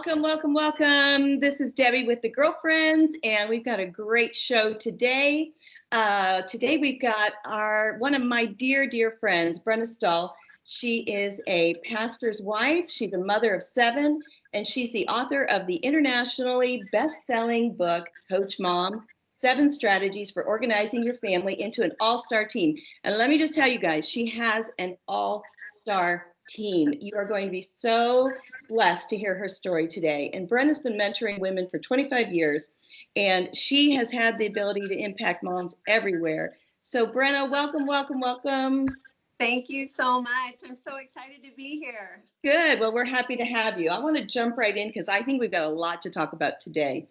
Welcome, welcome, welcome. This is Debbie with the Girlfriends, and we've got a great show today. Today we've got one of my dear friends, Brenna Stull. She is a pastor's wife. She's a mother of 7, and she's the author of the internationally best-selling book, Coach Mom, 7 Strategies for Organizing Your Family into an All-Star Team. And let me just tell you guys, she has an all-star team. You are going to be so blessed to hear her story today. And Brenna's been mentoring women for 25 years, and she has had the ability to impact moms everywhere. So Brenna, welcome, welcome, welcome. Thank you so much. I'm so excited to be here. Good. Well, we're happy to have you. I want to jump right in because I think we've got a lot to talk about today.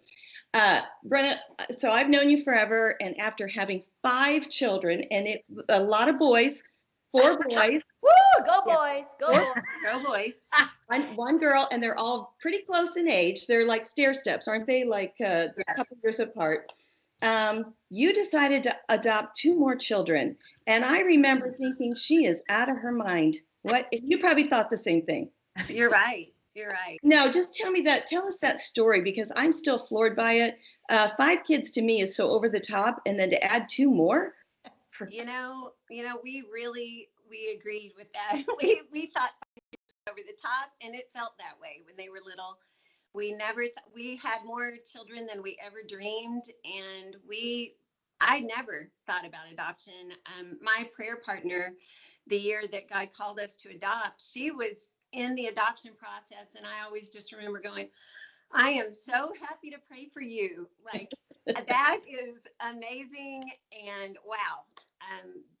Brenna, so I've known you forever, and after having 5 children, and a lot of boys, 4 boys. Woo! Go boys! Go boys! Go boys! One girl, and they're all pretty close in age. They're like stair steps, aren't they? Like a couple years apart. You decided to adopt 2 more children, and I remember thinking she is out of her mind. What? You probably thought the same thing. You're right. You're right. No, just tell us that story, because I'm still floored by it. 5 kids to me is so over the top, and then to add 2 more. You know, we agreed with that. We thought 5 kids was over the top, and it felt that way when they were little. We had more children than we ever dreamed, and I never thought about adoption. My prayer partner, the year that God called us to adopt, she was in the adoption process, and I always just remember going, I am so happy to pray for you. Like, that is amazing, and wow.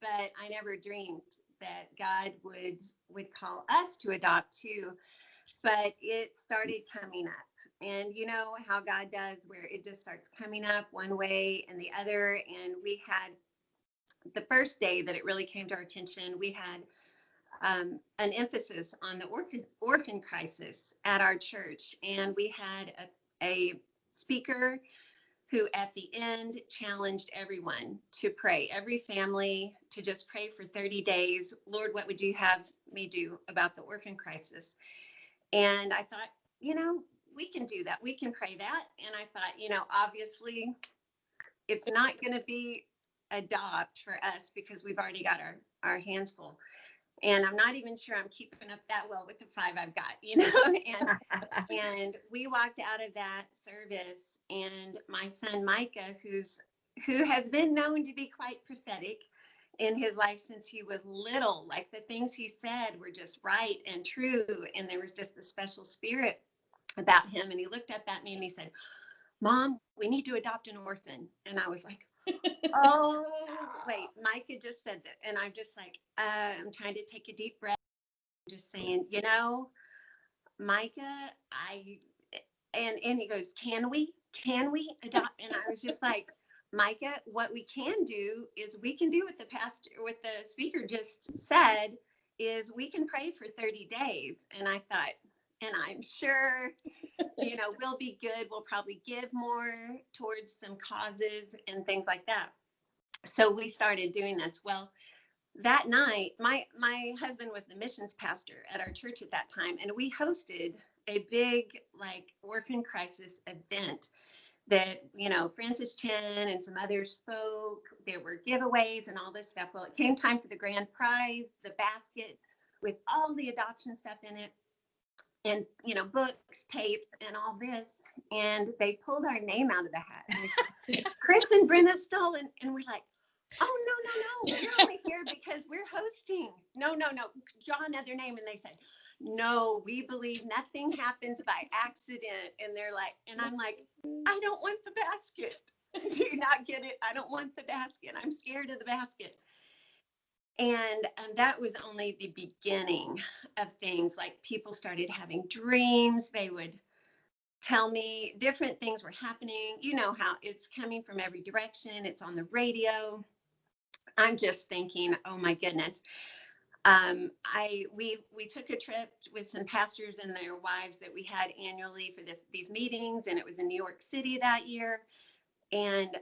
But I never dreamed that God would call us to adopt too. But it started coming up, and you know how God does, where it just starts coming up one way and the other. And we had the first day that it really came to our attention, we had an emphasis on the orphan crisis at our church, and we had a speaker who at the end challenged everyone to pray, every family to just pray for 30 days. Lord, what would you have me do about the orphan crisis? And I thought, we can do that. We can pray that. And I thought, obviously it's not going to be adopt for us because we've already got our hands full. And I'm not even sure I'm keeping up that well with the 5 I've got, and we walked out of that service, and my son Micah, who has been known to be quite prophetic in his life since he was little, like the things he said were just right and true, and there was just a special spirit about him. And he looked up at me and he said, Mom, we need to adopt an orphan. And I was like, oh, wait, Micah just said that. And I'm just like, I'm trying to take a deep breath. I'm just saying, Micah, and he goes, can we adopt? And I was just like, Micah, what we can do is we can do what the speaker just said, is we can pray for 30 days. And I thought, and I'm sure, we'll be good. We'll probably give more towards some causes and things like that. So we started doing this. Well, that night, my husband was the missions pastor at our church at that time, and we hosted a big orphan crisis event that, Francis Chen and some others spoke. There were giveaways and all this stuff. Well, it came time for the grand prize, the basket with all the adoption stuff in it, and, books, tapes, and all this. And they pulled our name out of the hat. And they said, Chris and Brenna Stull. And we're like, oh, no. We're only here because we're hosting. No. Draw another name. And they said, no, we believe nothing happens by accident. And they're like, and I'm like, I don't want the basket. Do you not get it? I don't want the basket. I'm scared of the basket. And that was only the beginning of things. Like, people started having dreams. They would tell me different things were happening. You know how it's coming from every direction. It's on the radio. I'm just thinking, oh my goodness. We took a trip with some pastors and their wives that we had annually for these meetings, and it was in New York City that year. And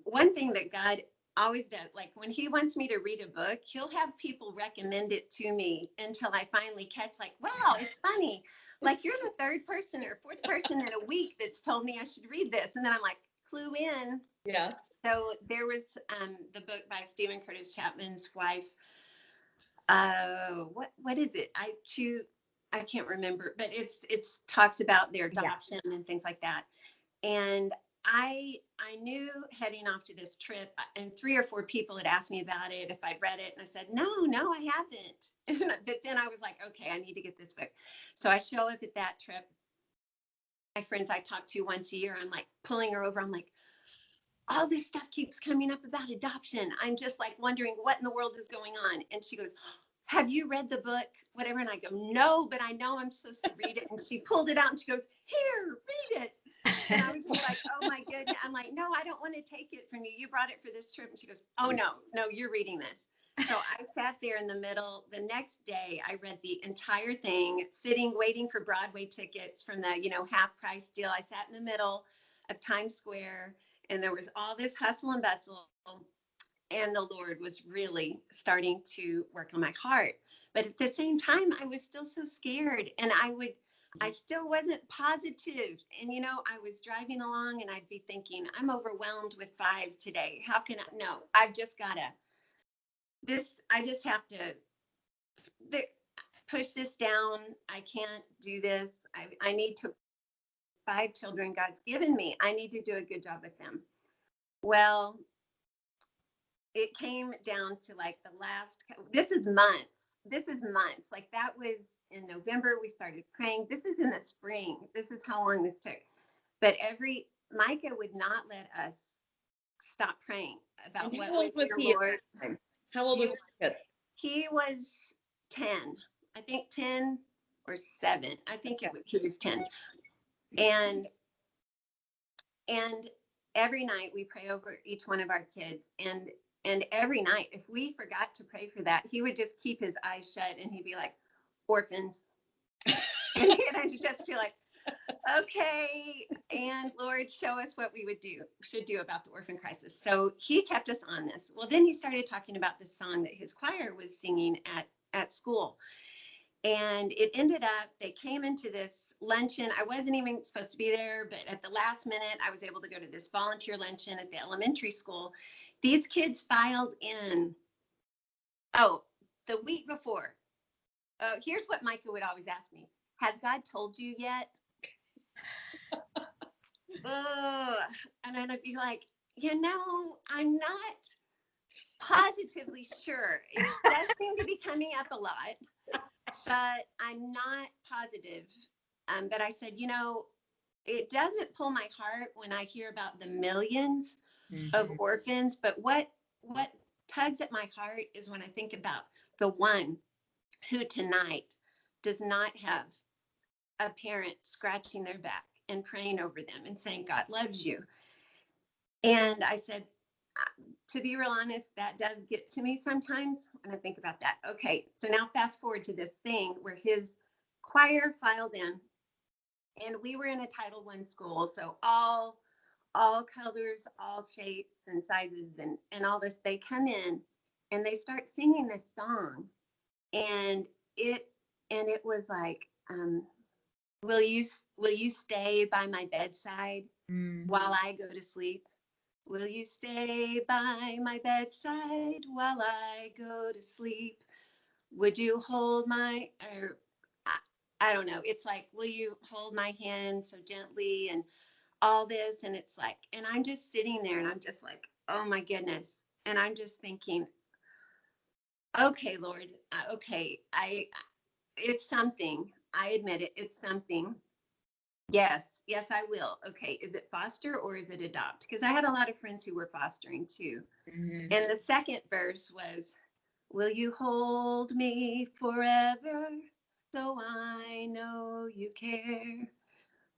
one thing that God always does. Like when he wants me to read a book, he'll have people recommend it to me until I finally catch, like, wow, it's funny. Like you're the third person or fourth person in a week that's told me I should read this. And then I'm like, clue in. Yeah. So there was the book by Stephen Curtis Chapman's wife. What is it? I can't remember, but it's talks about their adoption and things like that. And I knew heading off to this trip, and 3 or 4 people had asked me about it, if I'd read it, and I said, no, I haven't. But then I was like, okay, I need to get this book. So I show up at that trip. My friends I talk to once a year, I'm like pulling her over. I'm like, all this stuff keeps coming up about adoption. I'm just like wondering what in the world is going on. And she goes, have you read the book? Whatever. And I go, no, but I know I'm supposed to read it. And she pulled it out and she goes, here, read it. And I was just like, oh my goodness. I'm like, no, I don't want to take it from you. You brought it for this trip. And she goes, oh no, you're reading this. So I sat there in the middle. The next day, I read the entire thing, sitting, waiting for Broadway tickets from the, half price deal. I sat in the middle of Times Square, and there was all this hustle and bustle. And the Lord was really starting to work on my heart. But at the same time, I was still so scared. And I still wasn't positive. And, I was driving along and I'd be thinking, I'm overwhelmed with 5 today. How can I? No, I've just got to, I just have to push this down. I can't do this. I need to, 5 children God's given me. I need to do a good job with them. Well, it came down to like the last, this is months. Like that was in November, we started praying. This is in the spring. This is how long this took. But Micah would not let us stop praying about And what how old was the he? Lord. How old was Micah? He was 10, I think 10 or 7. I think he was 10. And every night we pray over each one of our kids. And every night, if we forgot to pray for that, he would just keep his eyes shut and he'd be like, orphans. And I'd just be like, okay. And Lord, show us what we should do about the orphan crisis. So he kept us on this. Well, then he started talking about this song that his choir was singing at school. And it ended up, they came into this luncheon. I wasn't even supposed to be there, but at the last minute, I was able to go to this volunteer luncheon at the elementary school. These kids filed in, the week before. Here's what Micah would always ask me. Has God told you yet? And then I'd be like, I'm not positively sure. It does seem to be coming up a lot. But I'm not positive. But I said, it doesn't pull my heart when I hear about the millions of orphans. But what tugs at my heart is when I think about the one who tonight does not have a parent scratching their back and praying over them and saying, God loves you. And I said, to be real honest, that does get to me sometimes when I think about that. Okay, so now fast forward to this thing where his choir filed in, and we were in a Title I school, so all colors, all shapes and sizes and all this. They come in and they start singing this song, and it was like, will you stay by my bedside while I go to sleep? Will you stay by my bedside while I go to sleep? Would you hold I don't know. It's like, will you hold my hand so gently and all this? And it's like, and I'm just sitting there and I'm just like, oh my goodness. And I'm just thinking, okay, Lord, okay, it's something. I admit it. It's something. Yes, I will. Okay, is it foster or is it adopt? Because I had a lot of friends who were fostering too. And the second verse was, will you hold me forever so I know you care?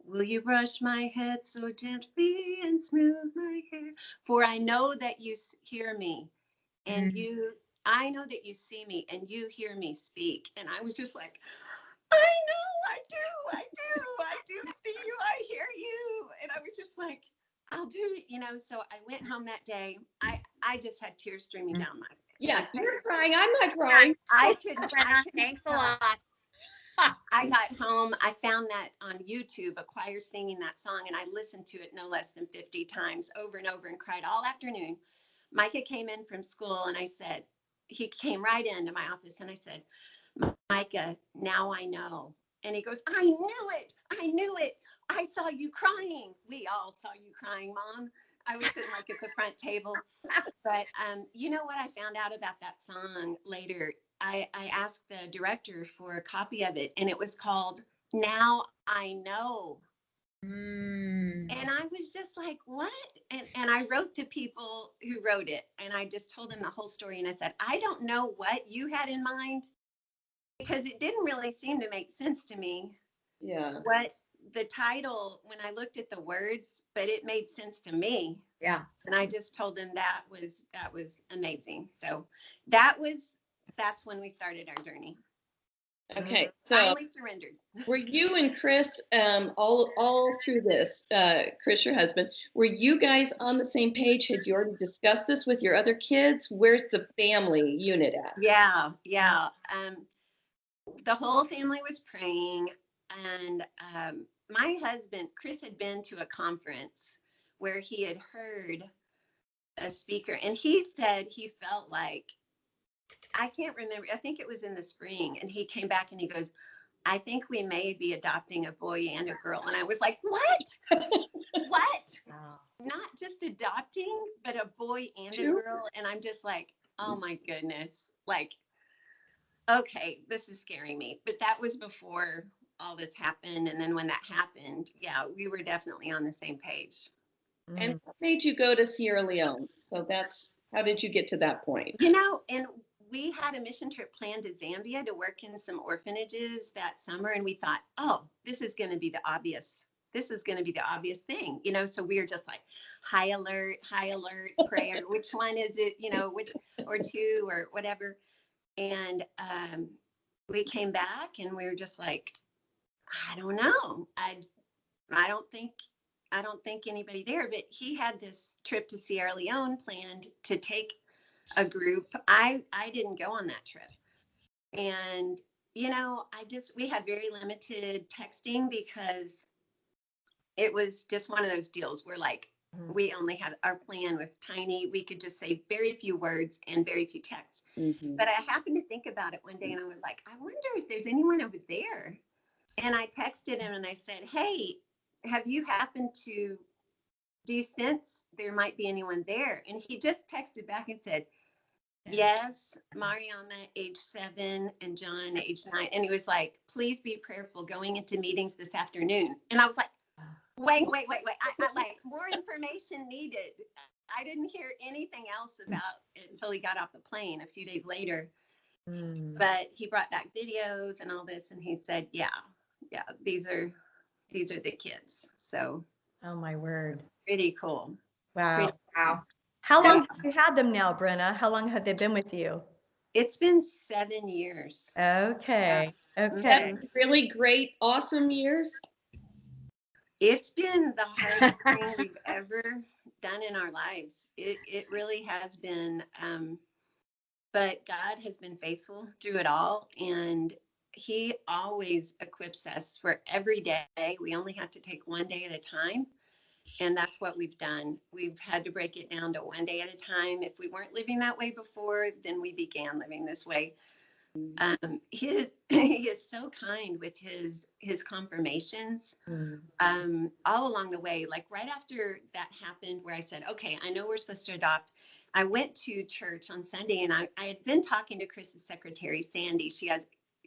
Will you brush my head so gently and smooth my hair? For I know that you hear me and I know that you see me and you hear me speak. And I was just like, I know, I do see you, I hear you. And I was just like, I'll do it, So I went home that day. I I just had tears streaming down my Yeah, face. you're crying. I'm not crying. I couldn't Thanks a stop. lot. I got home, I found that on YouTube, a choir singing that song, and I listened to it no less than 50 times over and over and cried all afternoon. Micah came in from school and I said, he came right into my office and I said, Micah, now I know. And he goes, I knew it. I knew it. I saw you crying. We all saw you crying, Mom. I was sitting like at the front table. But you know what I found out about that song later? I asked the director for a copy of it, and it was called Now I Know. And I was just like, what? And I wrote to people who wrote it, and I just told them the whole story. And I said, I don't know what you had in mind, because it didn't really seem to make sense to me. Yeah. What the title, when I looked at the words, but it made sense to me. Yeah. And I just told them that was amazing. So that's when we started our journey. Okay. So Finally surrendered. were you and Chris all through this? Chris, your husband, were you guys on the same page? Had you already discussed this with your other kids? Where's the family unit at? Yeah. The whole family was praying, and my husband, Chris, had been to a conference where he had heard a speaker, and he said he felt like, I can't remember, I think it was in the spring, and he came back and he goes, I think we may be adopting a boy and a girl. And I was like, what? What? Wow. Not just adopting, but a boy and True. a girl. And I'm just like, oh my goodness. Like, okay, this is scaring me. But that was before all this happened. And then when that happened, yeah, we were definitely on the same page. And what made you go to Sierra Leone? So how did you get to that point? You know, and we had a mission trip planned to Zambia to work in some orphanages that summer. And we thought, oh, this is going to be the obvious thing, you know? So we were just like high alert, prayer. Which one is it, you know, which, or two or whatever. And we came back and we were just like, I don't know. I don't think anybody there, but he had this trip to Sierra Leone planned to take a group. I didn't go on that trip. And, you know, we had very limited texting because it was just one of those deals where like, we only had, our plan was tiny. We could just say very few words and very few texts. Mm-hmm. But I happened to think about it one day and I was like, I wonder if there's anyone over there. And I texted him and I said, hey, have you happened to, do you sense there might be anyone there? And he just texted back and said, yes, Mariana, age 7, and John, age 9. And he was like, please be prayerful going into meetings this afternoon. And I was like, wait. I like more information needed. I didn't hear anything else about it until he got off the plane a few days later. But he brought back videos and all this. And he said, yeah, these are the kids. So. Oh my word. Pretty cool. Wow. How long have you had them now, Brenna? How long have they been with you? It's been 7 years. Okay. Really great, awesome years. It's been the hardest thing we've ever done in our lives. It really has been. But God has been faithful through it all. And he always equips us for every day. We only have to take one day at a time. And that's what we've done. We've had to break it down to one day at a time. If we weren't living that way before, then we began living this way. He is so kind with his confirmations all along the way. Like right after that happened, where I said, okay, I know we're supposed to adopt. I went to church on Sunday, and I had been talking to Chris's secretary, Sandy.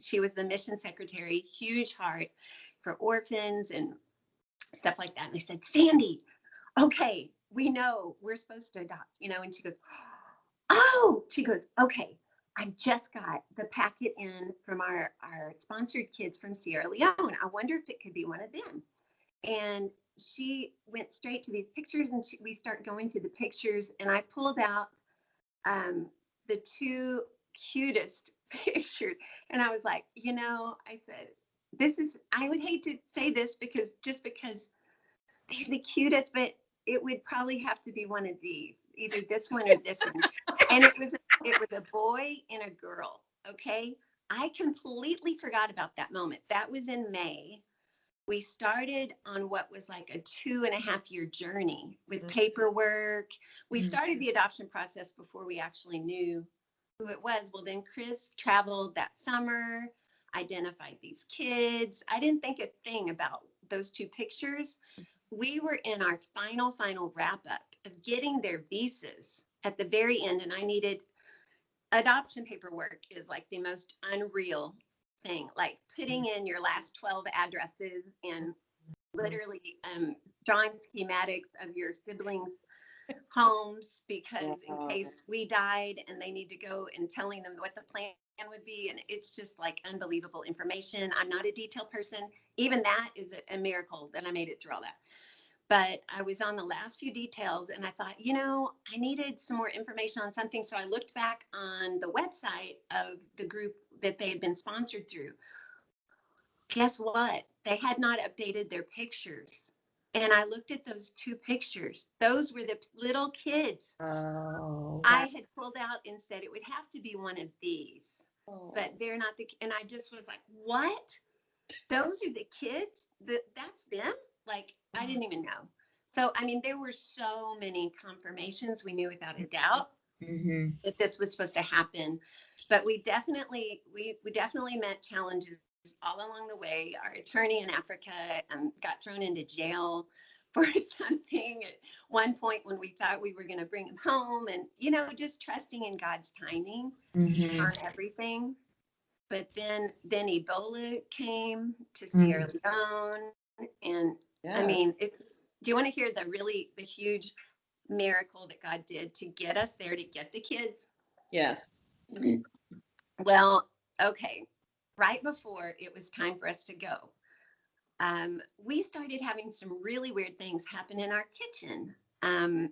She was the mission secretary, huge heart for orphans and stuff like that. And I said, Sandy, okay, we know we're supposed to adopt, you know, and she goes, okay, I just got the packet in from our sponsored kids from Sierra Leone. I wonder if it could be one of them. And she went straight to these pictures, and we start going through the pictures, and I pulled out the 2 cutest pictures. And I was like, you know, I said, I would hate to say this because they're the cutest, but it would probably have to be one of these. either this one or this one. And it was a boy and a girl. Okay. I completely forgot about that moment. That was in May. We started on what was like a 2.5-year journey with paperwork. We started the adoption process before we actually knew who it was. Well, then Chris traveled that summer, identified these kids. I didn't think a thing about those 2 pictures. We were in our final wrap up of getting their visas at the very end, and I needed adoption paperwork is like the most unreal thing, like putting in your last 12 addresses and literally drawing schematics of your siblings' homes, because in case we died and they need to go, and telling them what the plan would be. And it's just like unbelievable information. I'm not a detail person. Even that is a miracle that I made it through all that. But I was on the last few details, and I thought, I needed some more information on something. So I looked back on the website of the group that they had been sponsored through. Guess what? They had not updated their pictures. And I looked at those 2 pictures. Those were the little kids. Oh. I had pulled out and said it would have to be one of these, but they're not and I just was like, what? Those are the kids? That's them? Like, I didn't even know. So, I mean, there were so many confirmations. We knew without a doubt that this was supposed to happen, but we definitely met challenges all along the way. Our attorney in Africa got thrown into jail for something at one point when we thought we were going to bring him home, and, just trusting in God's timing on everything. But then Ebola came to Sierra Leone, and I mean, do you want to hear the huge miracle that God did to get us there, to get the kids? Yes. Well, okay. Right before it was time for us to go, we started having some really weird things happen in our kitchen. My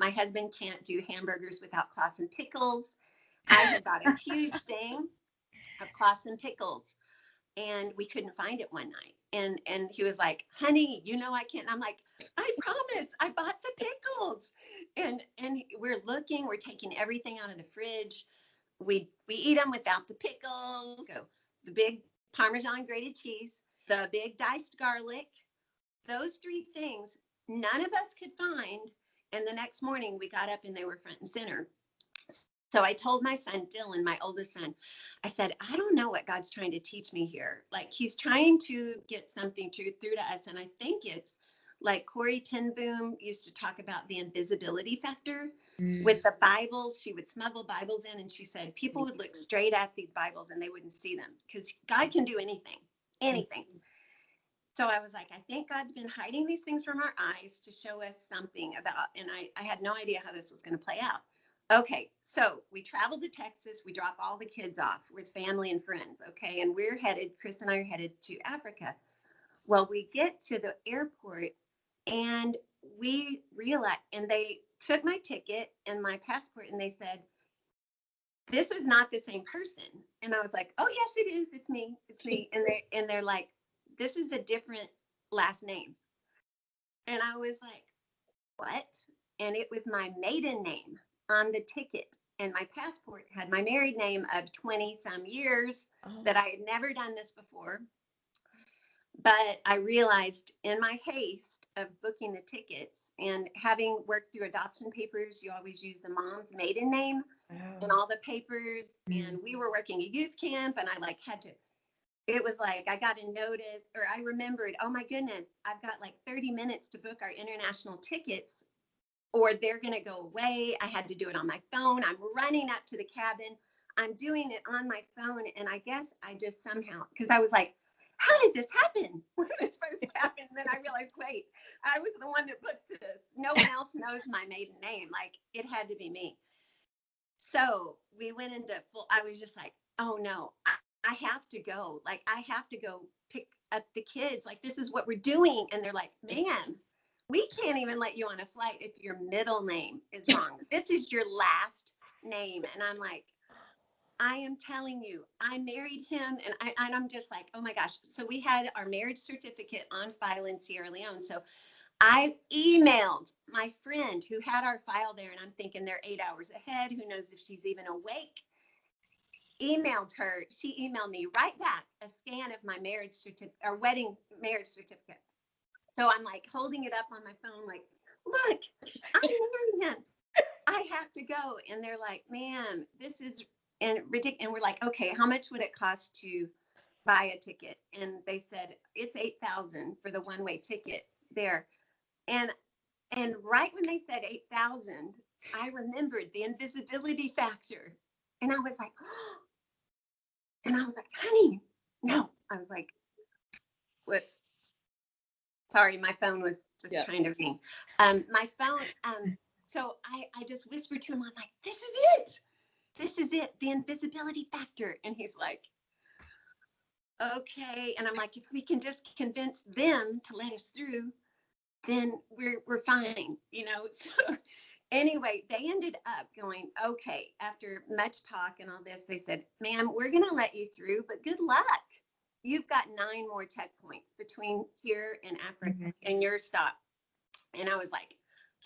husband can't do hamburgers without class and pickles. I had bought a huge thing of class and pickles, and we couldn't find it one night. And he was like, honey, I can't. And I'm like, I promise, I bought the pickles. And we're looking, we're taking everything out of the fridge. We eat them without the pickles. So the big Parmesan grated cheese, the big diced garlic, those 3 things, none of us could find. And the next morning we got up and they were front and center. So I told my son, Dylan, my oldest son, I said, I don't know what God's trying to teach me here. Like, he's trying to get something through to us. And I think it's like Corrie ten Boom used to talk about the invisibility factor with the Bibles. She would smuggle Bibles in, and she said people would look straight at these Bibles and they wouldn't see them, because God can do anything. So I was like, I think God's been hiding these things from our eyes to show us something about, and I had no idea how this was going to play out. Okay, so we traveled to Texas. We drop all the kids off with family and friends, okay? And Chris and I are headed to Africa. Well, we get to the airport, and we realized, and they took my ticket and my passport, and they said, this is not the same person. And I was like, oh, yes, it is. It's me. And they're like, this is a different last name. And I was like, what? And it was my maiden name on the ticket, and my passport had my married name of 20 some years that I had never done this before. But I realized in my haste of booking the tickets and having worked through adoption papers, you always use the mom's maiden name in all the papers. And we were working a youth camp, and I it was like I got a notice, or I remembered, oh my goodness, I've got like 30 minutes to book our international tickets, or they're going to go away. I had to do it on my phone. I'm running up to the cabin. I'm doing it on my phone. And I guess I just somehow, because I was like, how did this happen? When this first happened, then I realized, wait, I was the one that booked this. No one else knows my maiden name. Like, it had to be me. So we went into I was just like, oh no, I have to go. Like, I have to go pick up the kids. Like, this is what we're doing. And they're like, man, we can't even let you on a flight if your middle name is wrong. This is your last name. And I'm like, I am telling you, I married him. And I'm just like, oh my gosh. So we had our marriage certificate on file in Sierra Leone. So I emailed my friend who had our file there, and I'm thinking they're 8 hours ahead. Who knows if she's even awake? Emailed her. She emailed me right back a scan of my marriage certificate or wedding marriage certificate. So I'm like holding it up on my phone, like, look, I'm married him. I have to go. And they're like, ma'am, this is ridiculous. And we're like, okay, how much would it cost to buy a ticket? And they said it's $8,000 for the one-way ticket there. And right when they said 8,000, I remembered the invisibility factor. And I was like, oh. And I was like, honey, no. I was like, what? Sorry, my phone was just trying to ring. My phone, so I just whispered to him, I'm like, this is it. This is it, the invisibility factor. And he's like, okay. And I'm like, if we can just convince them to let us through, then we're fine, you know. So anyway, they ended up going, okay, after much talk and all this, they said, ma'am, we're going to let you through, but good luck. You've got 9 more checkpoints between here and Africa and your stop. And I was like,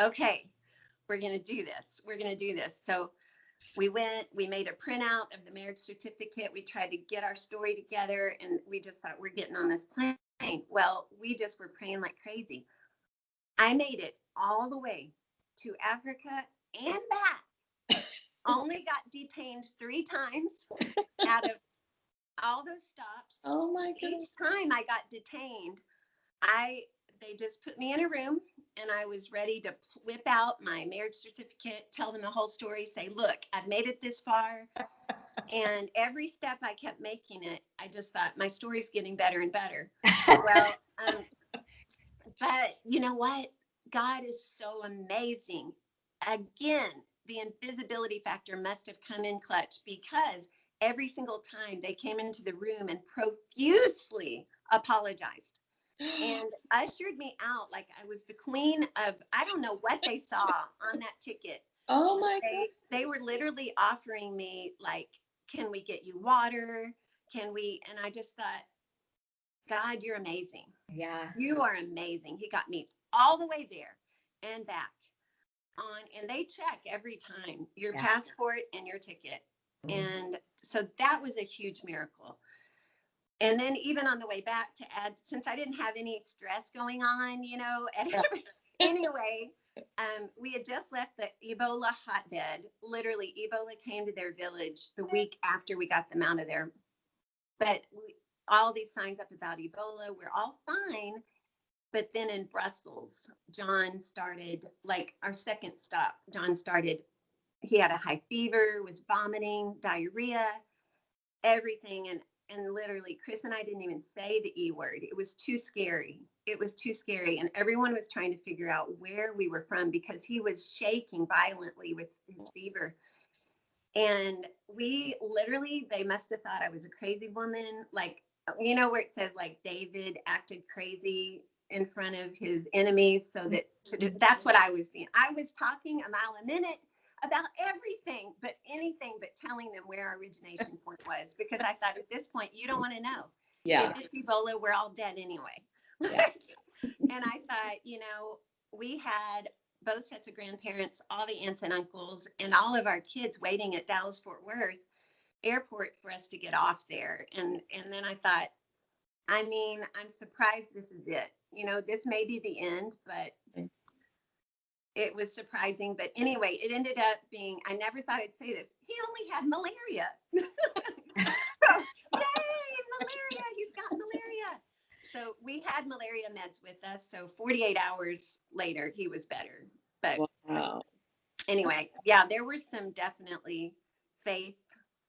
okay, we're going to do this. We're going to do this. So we went, we made a printout of the marriage certificate. We tried to get our story together, and we just thought we're getting on this plane. Well, we just were praying like crazy. I made it all the way to Africa and back. Only got detained 3 times out of all those stops. Oh my goodness. Each time I got detained, they just put me in a room, and I was ready to whip out my marriage certificate, tell them the whole story, say, look, I've made it this far. And every step I kept making it, I just thought my story's getting better and better. Well, but you know what? God is so amazing. Again, the invisibility factor must have come in clutch, because every single time they came into the room and profusely apologized and ushered me out like I was the queen of, I don't know what they saw on that ticket. Oh my God. They were literally offering me, like, can we get you water? Can we? And I just thought, God, you're amazing. Yeah. You are amazing. He got me all the way there and back on, and they check every time your passport and your ticket. And so that was a huge miracle. And then even on the way back, to add, since I didn't have any stress going on, you know, anyway, we had just left the Ebola hotbed. Literally, Ebola came to their village the week after we got them out of there. But all these signs up about Ebola, we're all fine. But then in Brussels, John started, like our second stop, he had a high fever, was vomiting, diarrhea, everything. And literally, Chris and I didn't even say the E word. It was too scary. It was too scary. And everyone was trying to figure out where we were from, because he was shaking violently with his fever. And we literally, they must have thought I was a crazy woman. Like, you know, where it says like David acted crazy in front of his enemies, so that that's what I was being. I was talking a mile a minute about everything but anything but telling them where our origination point was, because I thought at this point, you don't want to know. Yeah. If it's Ebola, we're all dead anyway. Yeah. And I thought, you know, we had both sets of grandparents, all the aunts and uncles, and all of our kids waiting at Dallas Fort Worth airport for us to get off there. And then I thought, I mean, I'm surprised this is it. You know, this may be the end, but it was surprising. But anyway, it ended up being, I never thought I'd say this, he only had malaria. So, yay, malaria, he's got malaria. So we had malaria meds with us. So 48 hours later, he was better. But wow. Anyway, yeah, there were some definitely faith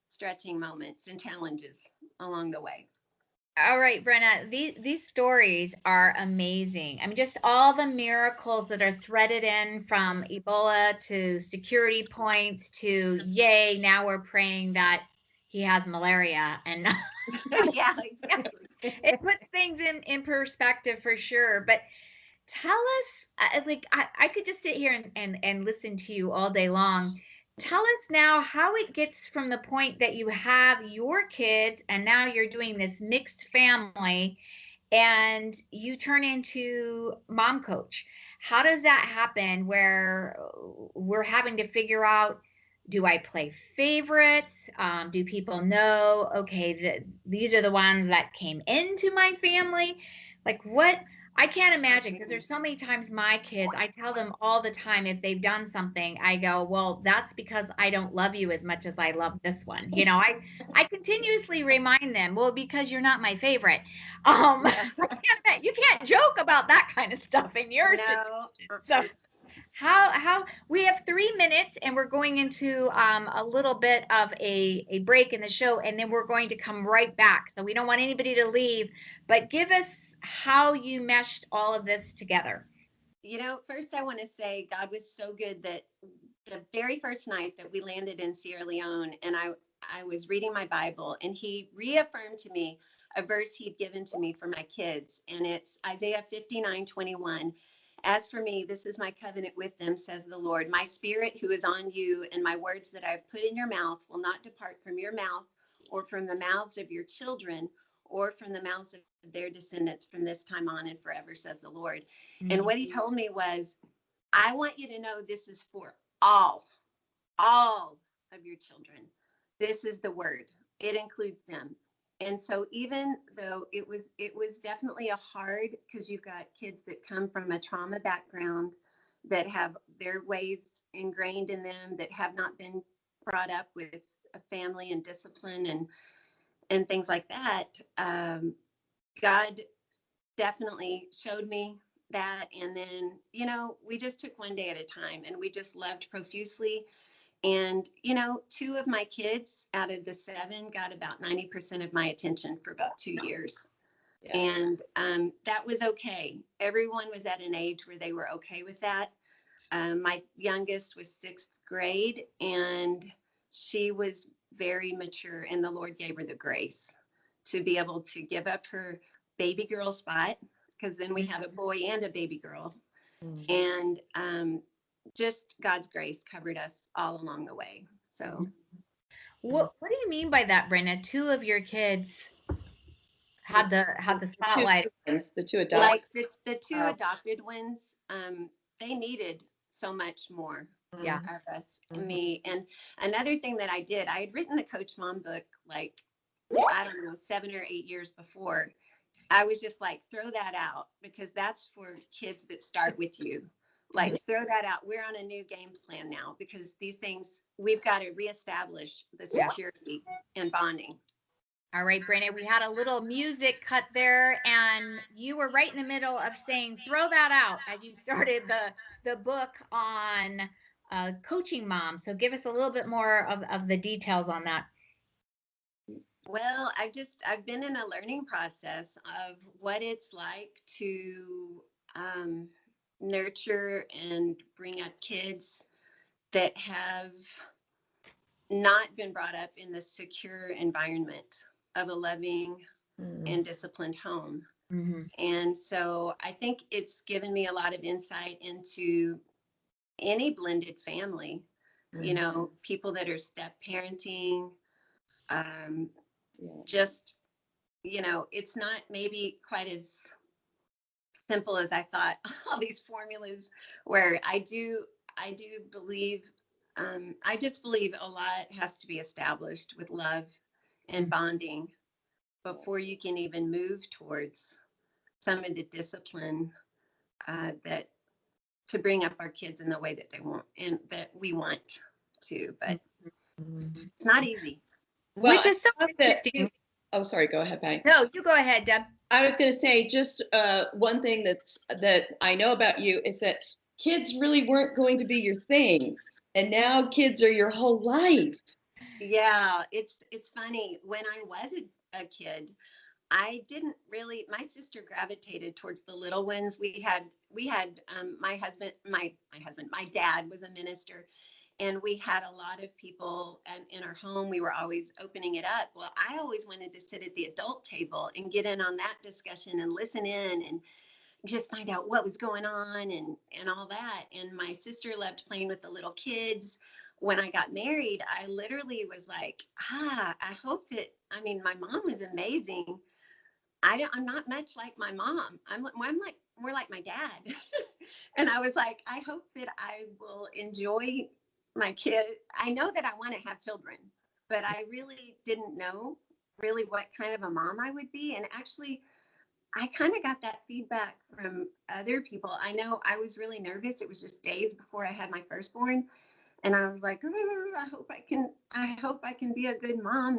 stretching moments and challenges along the way. All right, Brenna, these stories are amazing. I mean, just all the miracles that are threaded in, from Ebola to security points to, yay, now we're praying that he has malaria. And Yeah, exactly. It puts things in perspective for sure. But tell us, like, I could just sit here and listen to you all day long. Tell us now how it gets from the point that you have your kids and now you're doing this mixed family, and you turn into mom coach. How does that happen where we're having to figure out, do I play favorites? Do people know, okay, that these are the ones that came into my family? Like what? I can't imagine, because there's so many times my kids, I tell them all the time if they've done something, I go, well, that's because I don't love you as much as I love this one. I continuously remind them, well, because you're not my favorite. You can't joke about that kind of stuff in your situation. So how we have 3 minutes, and we're going into a little bit of a break in the show, and then we're going to come right back. So we don't want anybody to leave, but give us how you meshed all of this together. First I want to say God was so good that the very first night that we landed in Sierra Leone, and I was reading my Bible, and he reaffirmed to me a verse he'd given to me for my kids. And it's Isaiah 59:21. As for me, this is my covenant with them, says the Lord. My spirit who is on you, and my words that I've put in your mouth will not depart from your mouth, or from the mouths of your children, or from the mouths of their descendants from this time on and forever, says the Lord. Mm-hmm. And what he told me was, I want you to know this is for all of your children. This is the word. It includes them. And so even though it was definitely a hard, because you've got kids that come from a trauma background, that have their ways ingrained in them, that have not been brought up with a family and discipline and things like that. God definitely showed me that. And then, we just took one day at a time, and we just loved profusely. And, 2 of my kids out of the 7 got about 90% of my attention for about 2 years. Yeah. And that was okay. Everyone was at an age where they were okay with that. My youngest was 6th grade, and she was very mature, and the Lord gave her the grace to be able to give up her baby girl spot, because then we have a boy and a baby girl. Mm-hmm. And just God's grace covered us all along the way. So what do you mean by that, Brenna? 2 of your kids had the spotlight. The 2 adopted. Like the 2 adopted ones, they needed so much more of us, me. And another thing that I did, I had written the Coach Mom book, like, I don't know, 7 or 8 years before. I was just like, throw that out, because that's for kids that start with you. Like, throw that out. We're on a new game plan now, because these things, we've got to reestablish the security and bonding. All right, Brenna, we had a little music cut there, and you were right in the middle of saying, throw that out, as you started the book on coaching moms. So give us a little bit more of the details on that. Well, I've been in a learning process of what it's like to nurture and bring up kids that have not been brought up in the secure environment of a loving and disciplined home. Mm-hmm. And so I think it's given me a lot of insight into any blended family, people that are step parenting, just, it's not maybe quite as simple as I thought, all these formulas, where I do believe, I just believe a lot has to be established with love and bonding before you can even move towards some of the discipline that to bring up our kids in the way that they want and that we want to, but it's not easy. Well, which is so interesting. Oh, sorry. Go ahead, Patty. No, you go ahead, Deb. I was going to say just one thing that I know about you is that kids really weren't going to be your thing, and now kids are your whole life. Yeah, it's funny. When I was a kid, I didn't really. My sister gravitated towards the little ones. We had my dad was a minister. And we had a lot of people in our home. We were always opening it up. Well, I always wanted to sit at the adult table and get in on that discussion and listen in and just find out what was going on and all that. And my sister loved playing with the little kids. When I got married, I literally was like, I hope that, my mom was amazing, I'm not much like my mom. I'm like more like my dad. And I was like, I hope that I will enjoy my kid. I know that I want to have children, but I really didn't know really what kind of a mom I would be. And actually, I kind of got that feedback from other people. I know I was really nervous. It was just days before I had my firstborn, and I was like, "Oh, I hope I can be a good mom."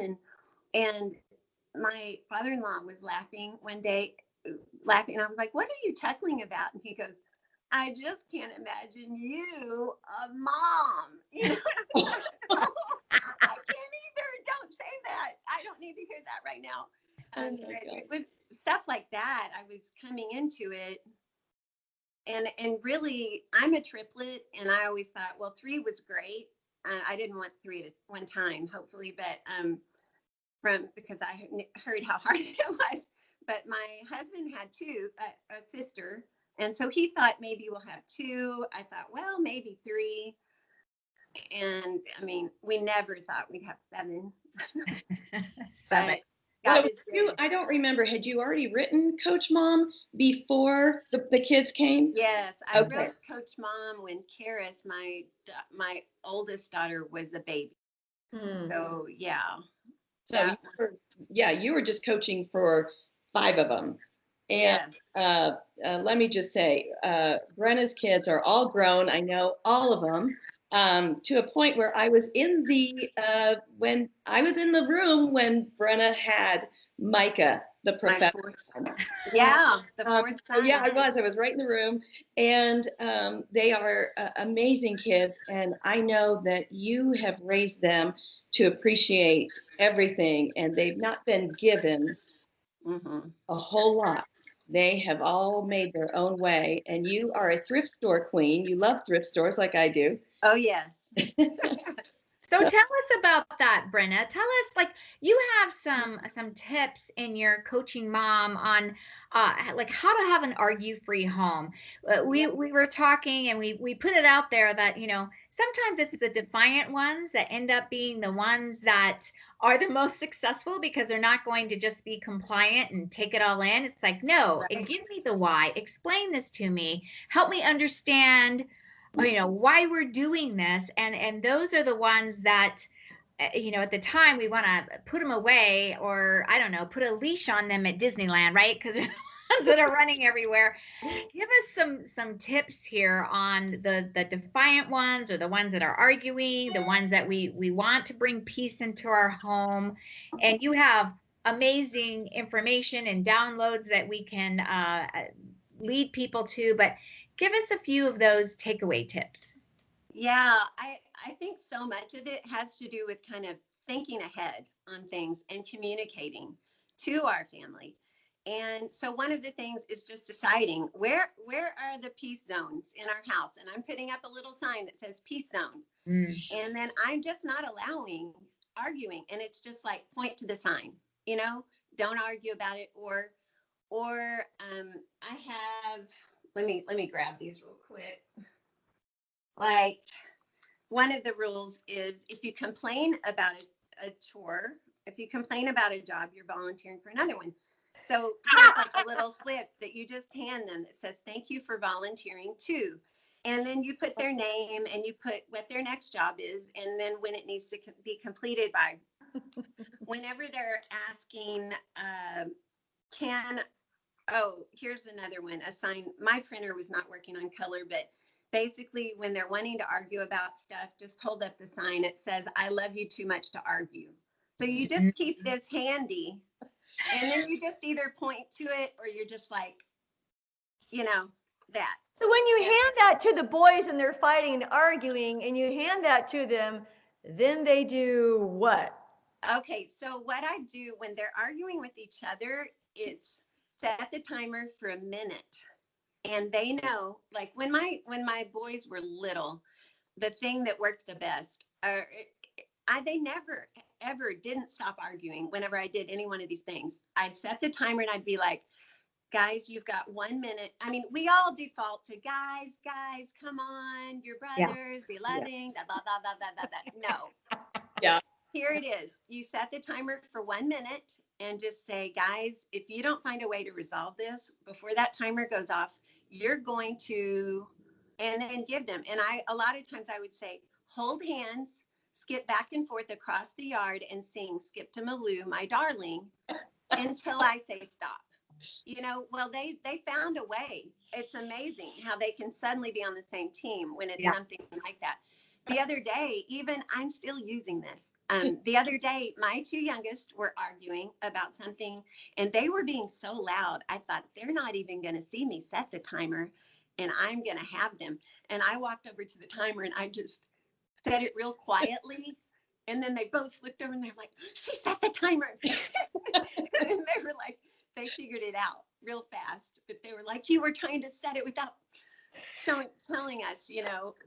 And my father-in-law was laughing one day, laughing. And I was like, "What are you chuckling about?" And he goes, "I just can't imagine you a mom." You know, I can't either. Don't say that. I don't need to hear that right now. It was stuff like that. I was coming into it, and really, I'm a triplet, and I always thought, well, 3 was great. I didn't want 3 at one time, hopefully, but because I heard how hard it was. But my husband had 2, a sister, and so he thought maybe we'll have 2. I thought, well, maybe 3. And I mean, we never thought we'd have 7. 7. Well, I don't remember. Had you already written Coach Mom before the kids came? Yes, I wrote Coach Mom when Karis, my oldest daughter, was a baby. So yeah. So you were just coaching for 5 of them. And let me just say, Brenna's kids are all grown. I know all of them. To a point where I was in when I was in the room when Brenna had Micah, the professor. The 4th son. Yeah, I was right in the room, and they are amazing kids, and I know that you have raised them to appreciate everything, and they've not been given a whole lot. They have all made their own way, and you are a thrift store queen. You love thrift stores like I do. Oh, yes. So tell us about that, Brenna. Tell us, like, you have some tips in your Coaching Mom on like how to have an argue-free home. We were talking, and we put it out there that, you know, sometimes it's the defiant ones that end up being the ones that are the most successful because they're not going to just be compliant and take it all in. It's like, no, and give me the why. Explain this to me. Help me understand, you know, why we're doing this. And those are the ones that, you know, at the time we want to put them away, or I don't know, put a leash on them at Disneyland, right? Because they're the ones that are running everywhere. Give us some tips here on the defiant ones, or the ones that are arguing, the ones that we want to bring peace into our home. And you have amazing information and downloads that we can lead people to, but give us a few of those takeaway tips. Yeah, I think so much of it has to do with kind of thinking ahead on things and communicating to our family. And so one of the things is just deciding where are the peace zones in our house. And I'm putting up a little sign that says peace zone. And then I'm just not allowing arguing. And it's just like, point to the sign, you know, don't argue about it. Or I have, let me grab these real quick. Like, one of the rules is if you complain about a chore, if you complain about a job, you're volunteering for another one. So there's like a little slip that you just hand them that says, thank you for volunteering too. And then you put their name and you put what their next job is, and then when it needs to be completed by. Whenever they're asking, here's another one, a sign. My printer was not working on color, but basically when they're wanting to argue about stuff, just hold up the sign. It says, I love you too much to argue. So you just keep this handy, and then you just either point to it or you're just like, you know, that. So when you hand that to the boys and they're fighting and arguing, and you hand that to them, then they do what? Okay, so what I do when they're arguing with each other, it's set the timer for a minute. And they know, like when my boys were little, the thing that worked the best, they never, ever didn't stop arguing whenever I did any one of these things. I'd set the timer and I'd be like, guys, you've got 1 minute. I mean, we all default to guys, come on, your brothers, be loving, da, da, da, da, da, da, da. No. Yeah. Here it is. You set the timer for 1 minute and just say, guys, if you don't find a way to resolve this before that timer goes off, you're going to, and then give them. And a lot of times I would say, hold hands, skip back and forth across the yard and sing Skip to Malou, my darling, until I say stop. Well, they found a way. It's amazing how they can suddenly be on the same team when it's something like that. The other day, even I'm still using this. The other day, my two youngest were arguing about something and they were being so loud. I thought they're not even going to see me set the timer and I'm going to have them. And I walked over to the timer and I just said it real quietly. And then they both looked over and they're like, she set the timer. And they were like, they figured it out real fast, but they were like, you were trying to set it without telling us,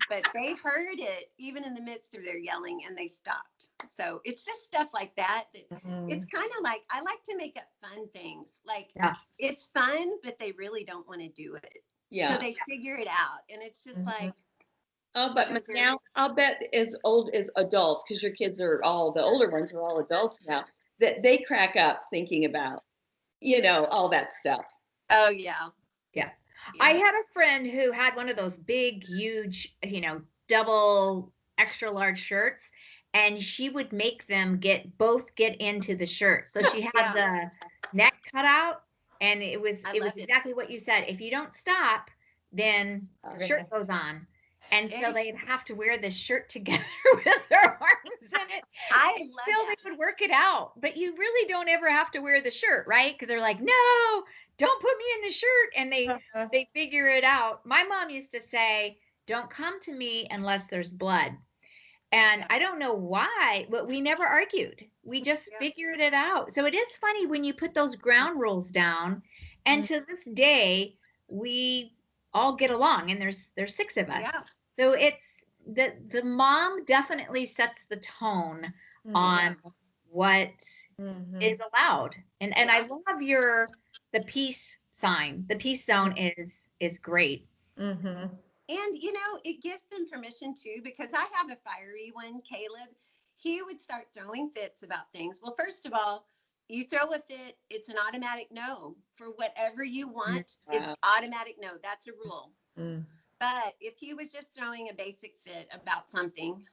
but they heard it even in the midst of their yelling and they stopped. So it's just stuff like that. It's kind of like, I like to make up fun things. Like it's fun, but they really don't want to do it. Yeah. So they figure it out. And it's just like, oh, but now I'll bet as old as adults, because your kids the older ones are all adults now, that they crack up thinking about, all that stuff. Oh, yeah. Yeah. I had a friend who had one of those big, huge, double extra large shirts, and she would make them both get into the shirt. So she had the neck cut out, and it was exactly what you said. If you don't stop, then the shirt goes on. And so they'd have to wear this shirt together with their arms in it. Until they would work it out. But you really don't ever have to wear the shirt, right? Because they're like, no, don't put me in the shirt. And they figure it out. My mom used to say, don't come to me unless there's blood. And I don't know why, but we never argued. We just figured it out. So it is funny when you put those ground rules down. And to this day, we all get along. And there's 6 of us. Yeah. So it's the mom definitely sets the tone on what is allowed. And I love the peace sign. The peace zone is great. And it gives them permission too, because I have a fiery one, Caleb. He would start throwing fits about things. Well, first of all, you throw a fit, it's an automatic no. For whatever you want, it's automatic no. That's a rule. But if he was just throwing a basic fit about something,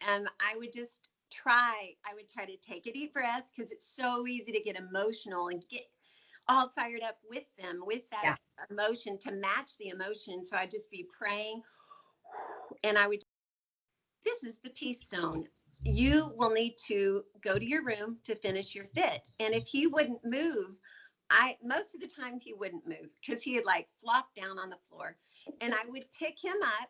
I would try to take a deep breath, because it's so easy to get emotional and get all fired up with them, with that emotion, to match the emotion. So I'd just be praying, and this is the peace zone. You will need to go to your room to finish your fit. And if he wouldn't move, most of the time he wouldn't move, because he had flopped down on the floor, and I would pick him up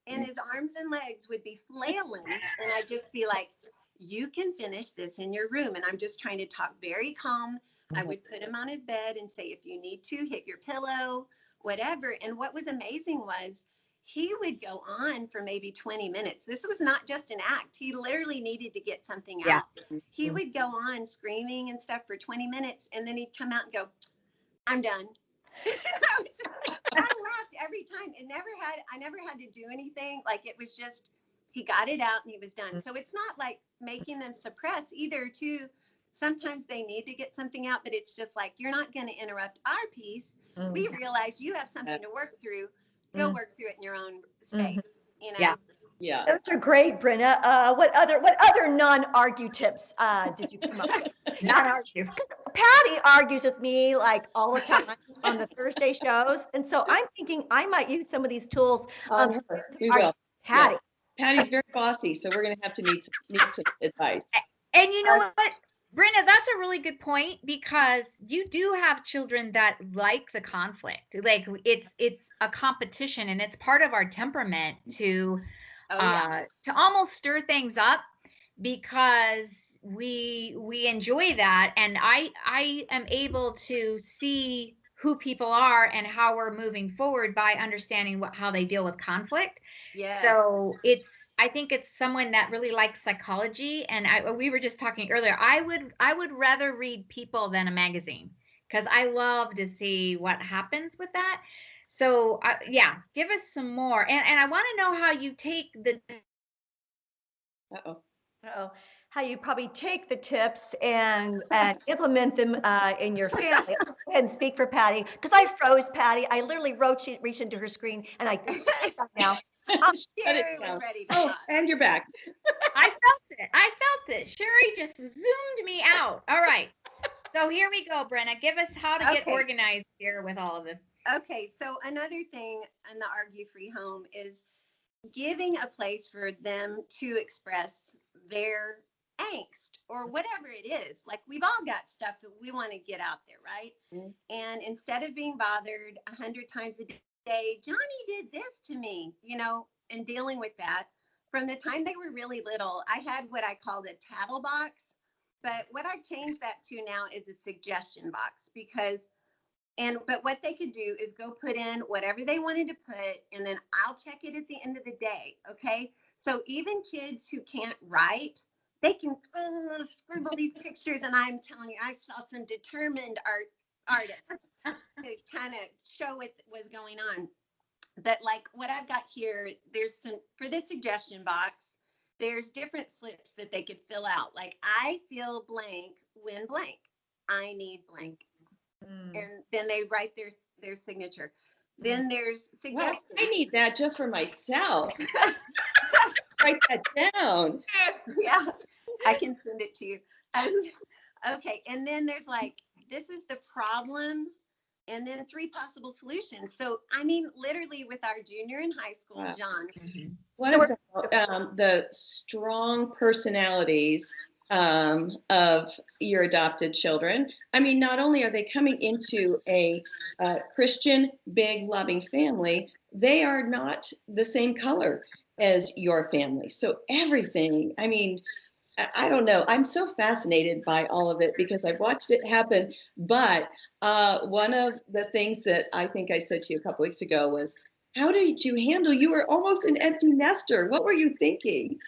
and his arms and legs would be flailing, and I'd just be like, you can finish this in your room. And I'm just trying to talk very calm. I would put him on his bed and say, if you need to, hit your pillow, whatever. And what was amazing was he would go on for maybe 20 minutes. This was not just an act. He literally needed to get something out. He would go on screaming and stuff for 20 minutes, and then he'd come out and go, I'm done. I laughed every time. I never had to do anything. It was just, he got it out and he was done. So it's not like making them suppress either too. Sometimes they need to get something out, but it's just like, you're not going to interrupt our peace. We realize you have something to work through. Go work through it in your own space. Yeah. Those are great, Brenna. What other non-argue tips did you come up with? Non-argue. Patty argues with me all the time on the Thursday shows, and so I'm thinking I might use some of these tools. On her, we will. Patty. Yes. Patty's very bossy, so we're going to have to need some advice. And you know what, Brenna, that's a really good point, because you do have children that like the conflict. It's a competition, and it's part of our temperament to almost stir things up, because we enjoy that. And I am able to see who people are and how we're moving forward by understanding how they deal with conflict. Yeah. So I think it's someone that really likes psychology. And we were just talking earlier, I would rather read people than a magazine, because I love to see what happens with that. So give us some more. And I want to know how you take the how you probably take the tips and implement them in your family. I'll go ahead and speak for Patty, because I froze Patty. I literally reached into her screen, and I now. Shut it Sherry was down. ready to Oh, talk. and you're back. I felt it. I felt it. Sherry just zoomed me out. All right. So here we go, Brenna. Give us how to get Okay. organized here with all of this. Okay, so another thing in the argue-free home is giving a place for them to express their angst or whatever it is. Like, we've all got stuff that we want to get out there, right? Mhm. And instead of being bothered 100 times a day, Johnny did this to me, and dealing with that. From the time they were really little, I had what I called a tattle box, but what I've changed that to now is a suggestion box, but what they could do is go put in whatever they wanted to put, and then I'll check it at the end of the day. Okay. So even kids who can't write, they can scribble these pictures. And I'm telling you, I saw some determined artists to kind of show what was going on. But like what I've got here, there's some for the suggestion box. There's different slips that they could fill out. Like, I feel blank when blank. I need blank. And then they write their signature. Then there's Wow, suggestions. I need that just for myself. Write that down. Yeah, I can send it to you. Okay, and then there's like, this is the problem, and then 3 possible solutions. So, I mean, literally with our junior in high school, Wow. John. What So about the strong personalities of your adopted children? I mean, not only are they coming into a Christian, big, loving family, they are not the same color as your family. So everything, I mean, I don't know. I'm so fascinated by all of it because I've watched it happen. But one of the things that I think I said to you a couple weeks ago was, how did you handle? You were almost an empty nester. What were you thinking?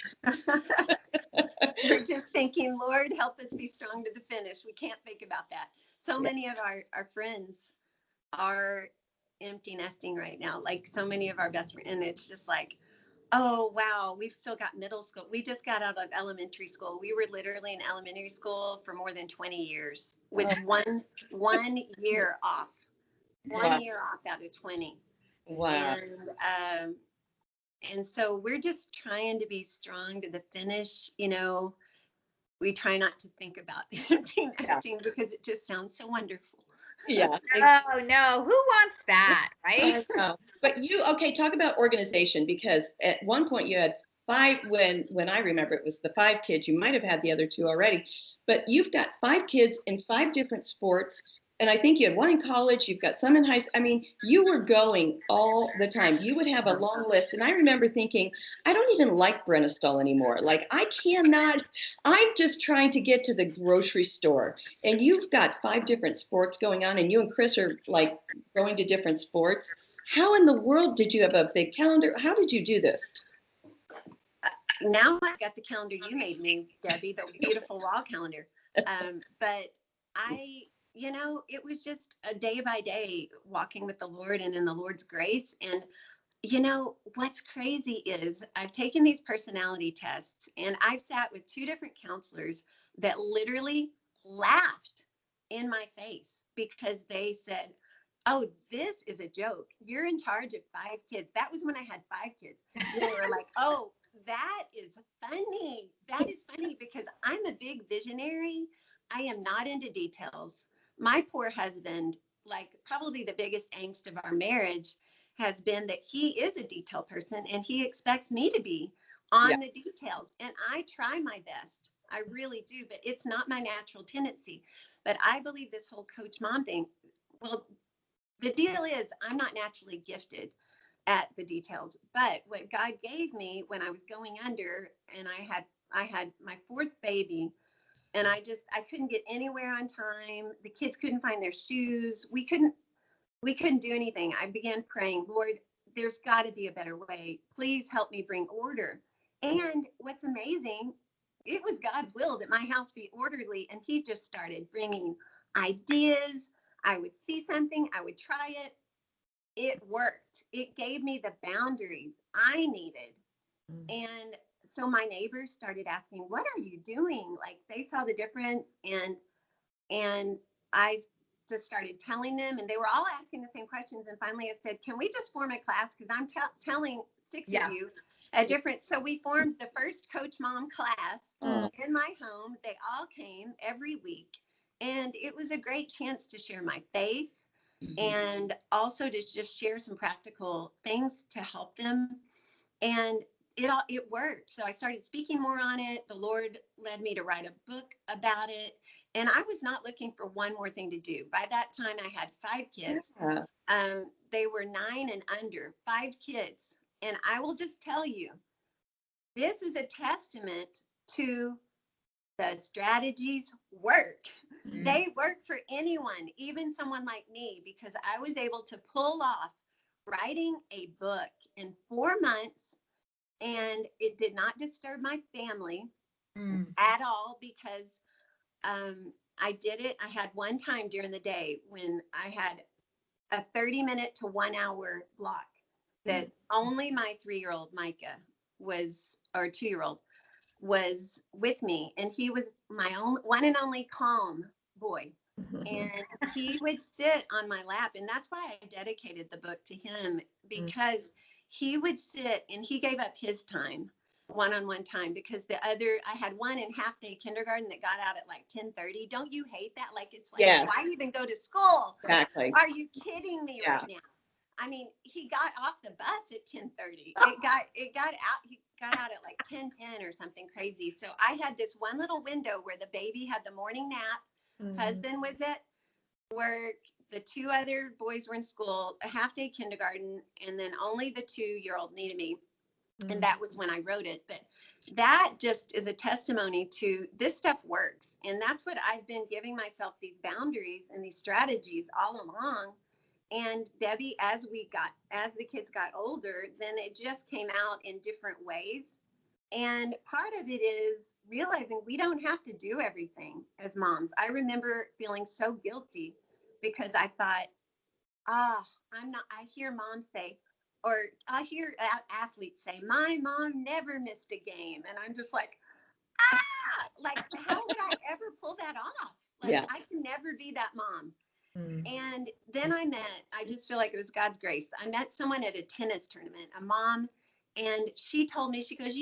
We're just thinking, Lord, help us be strong to the finish. We can't think about that. So many of our friends are empty nesting right now. Like, so many of our best friends, and it's just like, oh, wow, we've still got middle school. We just got out of elementary school. We were literally in elementary school for more than 20 years with one year off. Wow. 1 year off out of 20. Wow. And so we're just trying to be strong to the finish. We try not to think about empty nesting because it just sounds so wonderful. Yeah. Oh no, who wants that, right? I know. But okay, talk about organization, because at one point you had 5, when I remember it was the 5 kids. You might have had the other 2 already, but you've got 5 kids in 5 different sports. And I think you had 1 in college, you've got some in high school. I mean, you were going all the time. You would have a long list. And I remember thinking, I don't even like Brenna Stull anymore. Like, I'm just trying to get to the grocery store. And you've got 5 different sports going on, and you and Chris are like going to different sports. How in the world did you have a big calendar? How did you do this? Now I've got the calendar you made me, Debbie, the beautiful wall calendar. But it was just a day by day walking with the Lord and in the Lord's grace. And what's crazy is I've taken these personality tests, and I've sat with 2 different counselors that literally laughed in my face because they said, oh, this is a joke. You're in charge of 5 kids. That was when I had 5 kids. They were like, oh, that is funny. That is funny because I'm a big visionary. I am not into details. My poor husband, like, probably the biggest angst of our marriage has been that he is a detail person and he expects me to be on the details. And I try my best. I really do, but it's not my natural tendency. But I believe this whole coach mom thing, well, the deal is I'm not naturally gifted at the details, but what God gave me when I was going under, and I had my 4th baby, and I couldn't get anywhere on time. The kids couldn't find their shoes. We couldn't do anything. I began praying, Lord, there's got to be a better way. Please help me bring order. And what's amazing, it was God's will that my house be orderly, and he just started bringing ideas. I would see something, I would try it. It worked. It gave me the boundaries I needed. And so my neighbors started asking, what are you doing? Like they saw the difference, and I just started telling them, and they were all asking the same questions. And finally I said, can we just form a class? Because I'm telling six of you a different. So we formed the first Coach Mom class in my home. They all came every week. And it was a great chance to share my faith and also to just share some practical things to help them. And it worked. So I started speaking more on it. The Lord led me to write a book about it. And I was not looking for one more thing to do. By that time, I had 5 kids. They were 9 and under, 5 kids. And I will just tell you, this is a testament to the strategies work. They work for anyone, even someone like me, because I was able to pull off writing a book in 4 months. And it did not disturb my family at all, because I did it. I had one time during the day when I had a 30-minute to 1 hour block that only my 3-year-old Micah was, or 2-year-old was with me. And he was my own one and only calm boy. And he would sit on my lap. And that's why I dedicated the book to him, because he would sit and he gave up his time, one-on-one time, because I had one in half day kindergarten that got out at like 10:30. Don't you hate that? Like, it's like, why even go to school? Exactly. Are you kidding me right now? I mean, he got off the bus at 10:30. He got out at like 10:10 or something crazy. So I had this one little window where the baby had the morning nap, husband was at work, the 2 other boys were in school, a half day kindergarten, and then only the 2-year-old needed me. And that was when I wrote it. But that just is a testimony to this stuff works. And that's what I've been giving myself, these boundaries and these strategies all along. And Debbie, as the kids got older, then it just came out in different ways. And part of it is realizing we don't have to do everything as moms. I remember feeling so guilty because I thought, I hear moms say, or I hear athletes say, my mom never missed a game. And I'm just like, like, how would I ever pull that off? Like, I can never be that mom. And then I just feel like it was God's grace. I met someone at a tennis tournament, a mom, and she told me, she goes,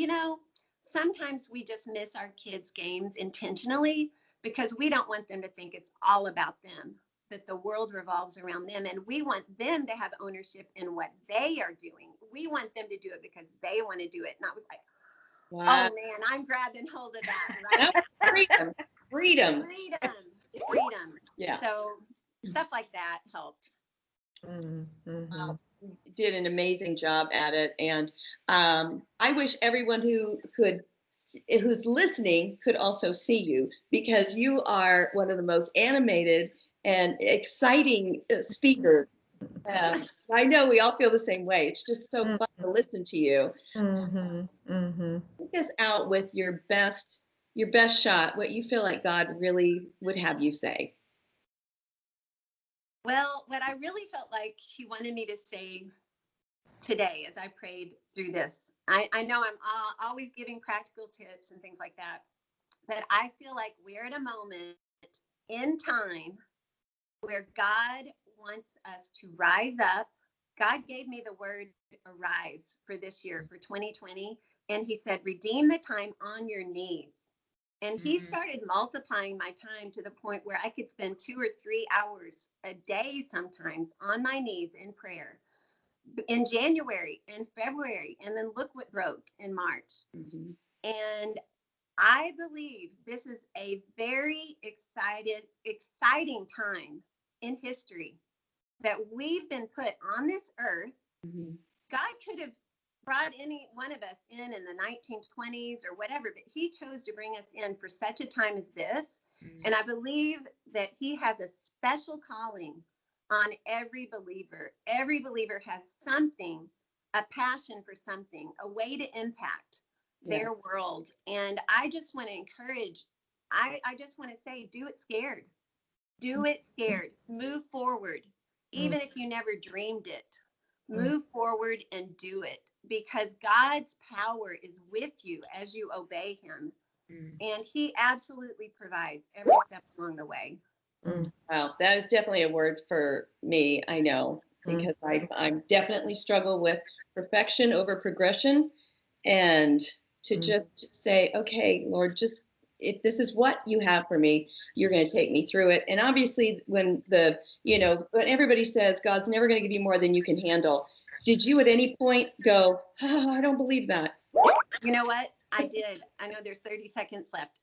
sometimes we just miss our kids' games intentionally because we don't want them to think it's all about them, that the world revolves around them. And we want them to have ownership in what they are doing. We want them to do it because they want to do it. And I was like, wow. Oh man, I'm grabbing hold of that. Right? Freedom. Yeah. So stuff like that helped. You did an amazing job at it. And I wish everyone who's listening could also see you, because you are one of the most animated and exciting speakers. I know we all feel the same way. It's just so fun to listen to you. Take us out with your best shot, what you feel like God really would have you say. Well, what I really felt like he wanted me to say today as I prayed through this, I know I'm always giving practical tips and things like that, but I feel like we're at a moment in time where God wants us to rise up. God gave me the word arise for this year, for 2020, and he said, redeem the time on your knees. And he started multiplying my time to the point where I could spend 2 or 3 hours a day sometimes on my knees in prayer in January and February. And then look what broke in March. And I believe this is a very exciting time in history that we've been put on this earth. God could have brought any one of us in the 1920s or whatever, but he chose to bring us in for such a time as this. And I believe that he has a special calling on every believer. Every believer has something, a passion for something, a way to impact their world. And I just want to encourage, I just want to say, do it scared. Do it scared. Move forward. Even if you never dreamed it. Move forward and do it, because God's power is with you as you obey him. And he absolutely provides every step along the way. Wow, that is definitely a word for me, I know, because I definitely struggle with perfection over progression, and to just say, okay, Lord, just if this is what you have for me, you're going to take me through it. And obviously when when everybody says God's never going to give you more than you can handle, did you at any point go, oh, I don't believe that? You know what? I did. I know there's 30 seconds left.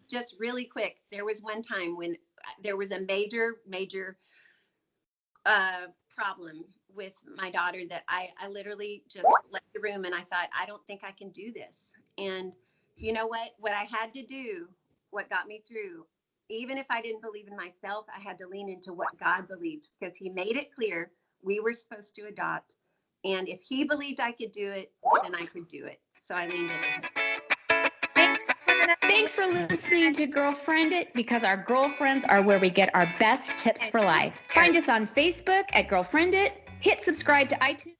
Just really quick. There was one time when there was a major problem with my daughter that I literally just left the room, and I thought, I don't think I can do this. And you know what I had to do, what got me through, even if I didn't believe in myself, I had to lean into what God believed, because he made it clear we were supposed to adopt. And if he believed I could do it, then I could do it. So I leaned into it. Thanks for listening to Girlfriendit, because our girlfriends are where we get our best tips for life. Find us on Facebook at Girlfriendit. Hit subscribe to iTunes.